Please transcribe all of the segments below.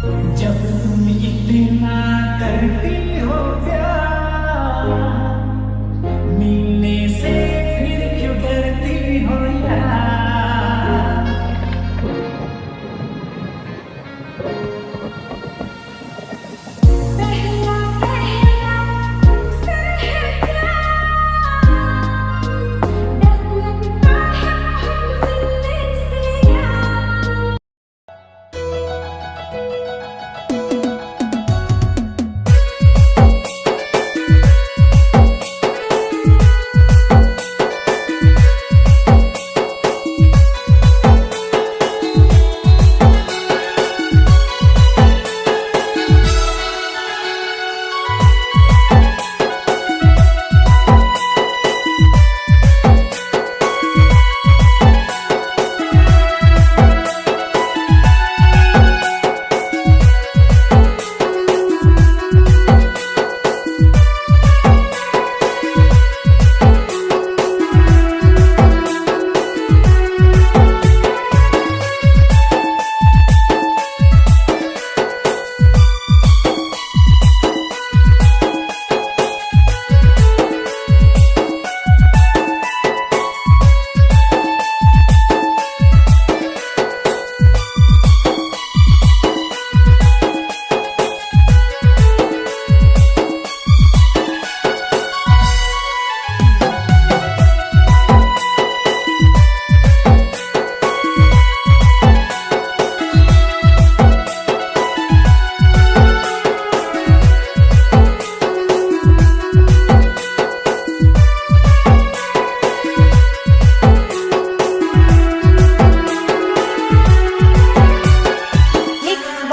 जब तुम इतना करती हो प्यार, मिलने से फिर क्यों डरती हो यार। पहला पहला तुमसे है प्यार, डर लगता है मोहब्बत मिलने से यार।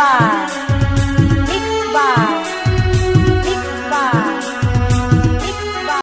Bye.